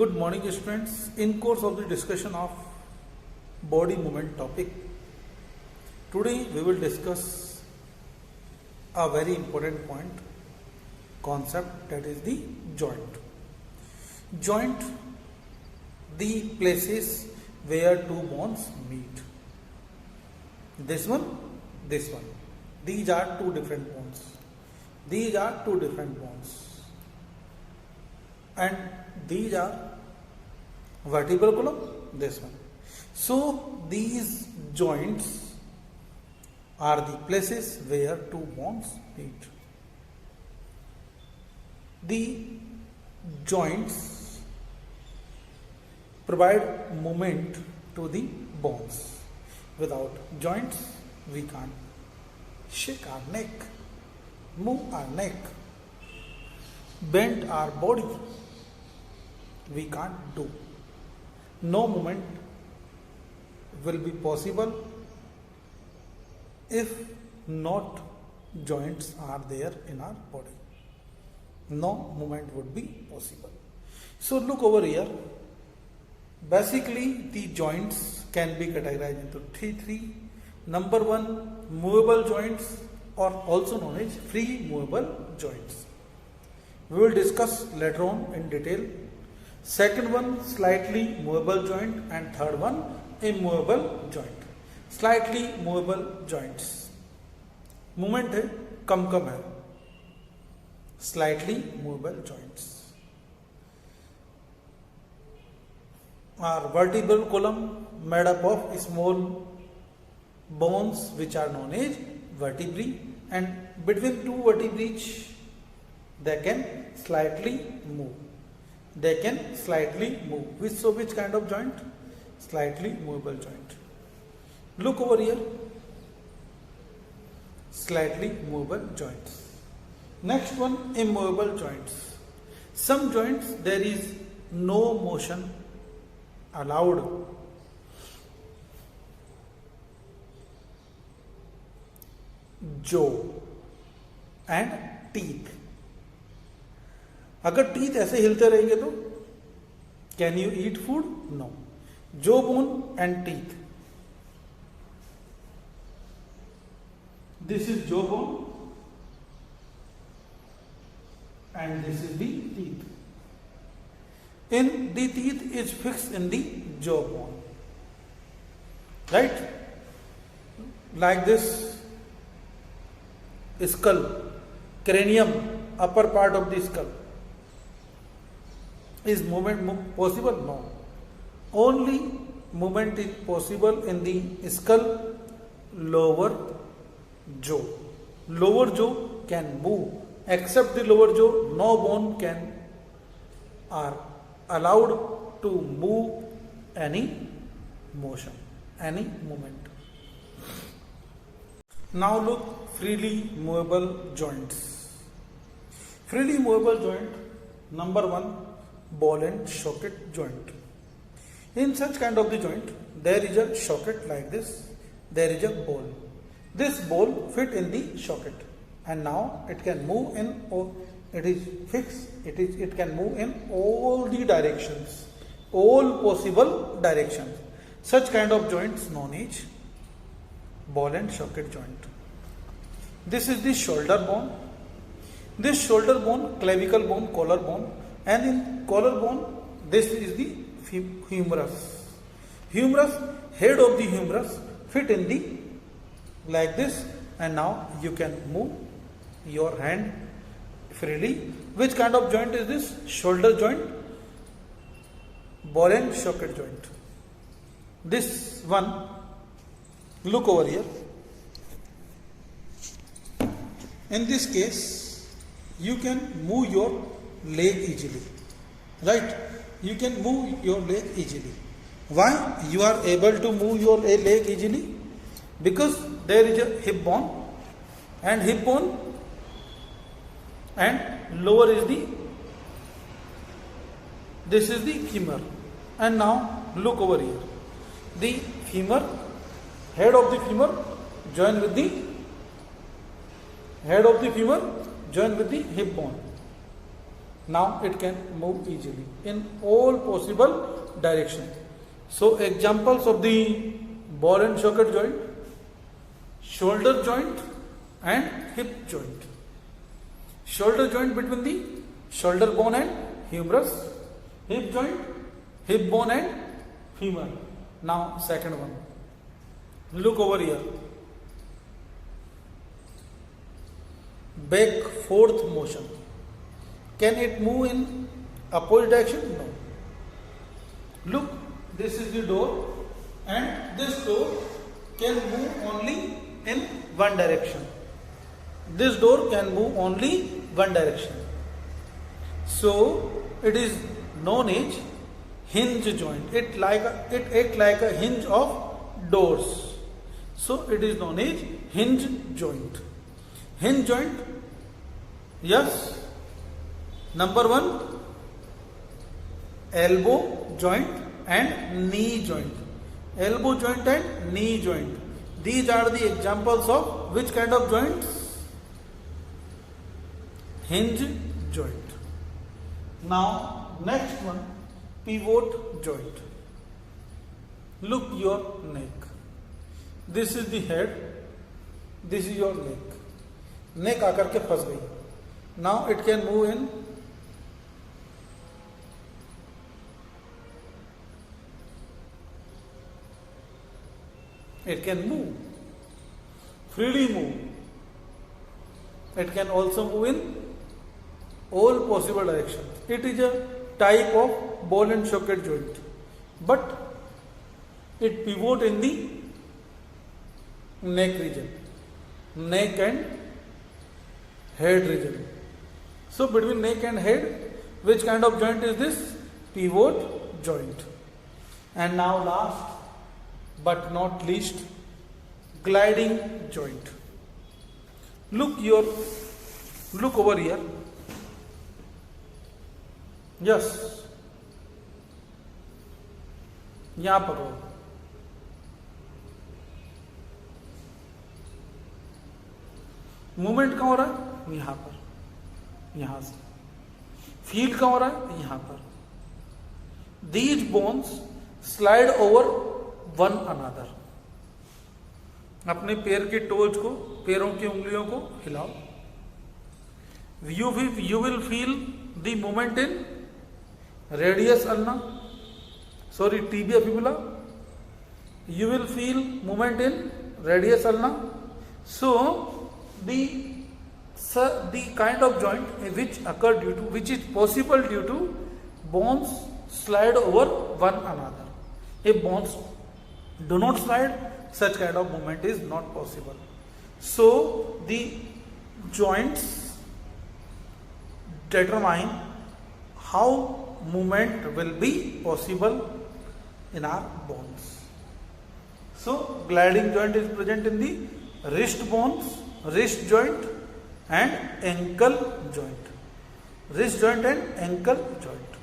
Good morning students. In course of the discussion of body movement topic, today we will discuss a very important point concept, that is the joint. Joint, the places where two bones meet. This one. These are two different bones. And these are vertebral column, this one. So these joints are the places where two bones meet. The joints provide movement to the bones. Without joints, we can't shake our neck, move our neck, bend our body. We can't do. No movement will be possible if not joints are there in our body. No movement would be possible. So look over here. Basically, the joints can be categorized into three. Number one, movable joints, or also known as free movable joints. We will discuss later on in detail. Second one, slightly movable joint, and third one, immovable joint. Slightly movable joints, movement है कम है. Slightly movable joints are vertebral column made up of small bones which are known as vertebrae, and between two vertebrae they can slightly move. Which kind of joint? Slightly movable joint. Look over here. Slightly movable joints. Next one, immovable joints. Some joints there is no motion allowed. Jaw and teeth. अगर teeth ऐसे हिलते रहेंगे तो can you eat food? No. Jaw bone and teeth. This is jaw bone and this is the teeth. In the teeth is fix in the jaw bone, right? Like this skull, cranium, upper part of the skull. Is movement possible? No. Only movement is possible in the skull, lower jaw. Lower jaw can move. Except the lower jaw, no bone can are allowed to move any motion, any movement. Now look, freely movable joints. Freely movable joint, number one, ball and socket joint. In such kind of the joint, there is a socket like this. There is a ball. This ball fit in the socket, and now it can move in. It is fixed. It can move in all the directions, all possible directions. Such kind of joints known as ball and socket joint. This is the shoulder bone. This shoulder bone, clavicle bone, collar bone, and in collar bone, this is the humerus. Head of the humerus fit in the like this, and now you can move your hand freely. Which kind of joint is this? Shoulder joint, ball and socket joint. This one, look over here. In this case, you can move your leg easily, right? You can move your leg easily. Why you are able to move your leg easily? Because there is a hip bone, and lower is this is the femur. And now look over here. The femur, head of the femur join with the head of the femur join with the hip bone. Now it can move easily in all possible directions. So examples of the ball and socket joint: shoulder joint and hip joint. Shoulder joint between the shoulder bone and humerus. Hip joint, hip bone and femur. Now second one. Look over here. Back fourth motion. Can it move in opposite direction? No. Look, this is the door and this door can move only in one direction. This door can move only one direction. So it is known as hinge joint. It acts like a hinge of doors. So it is known as hinge joint. Hinge joint, yes. Number one, elbow joint and knee joint. Elbow joint and knee joint. These are the examples of which kind of joints? Hinge joint. Now next one, pivot joint. Look your neck. This is the head. This is your neck. Neck आकर के फंस गई. Now it can move in freely move. It can also move in all possible directions. It is a type of ball and socket joint, but it pivot in the neck region, neck and head region. So between neck and head, which kind of joint is this? Pivot joint. And now last but not least, gliding joint. Look over here. Yes, यहां पर हो. Movement कहां हो रहा है? यहां पर, यहां से. फील कहां हो रहा है? यहां पर. These bones slide over one another. अपने पैर के टोज को, पैरों की उंगलियों को हिलाओ. You will feel the movement in radius ulna, tibia fibula. You will feel movement in radius ulna. So the kind of joint which is possible due to bones slide over one another. If bones do not slide, such kind of movement is not possible. So the joints determine how movement will be possible in our bones. So gliding joint is present in the wrist bones, wrist joint and ankle joint. Wrist joint and ankle joint.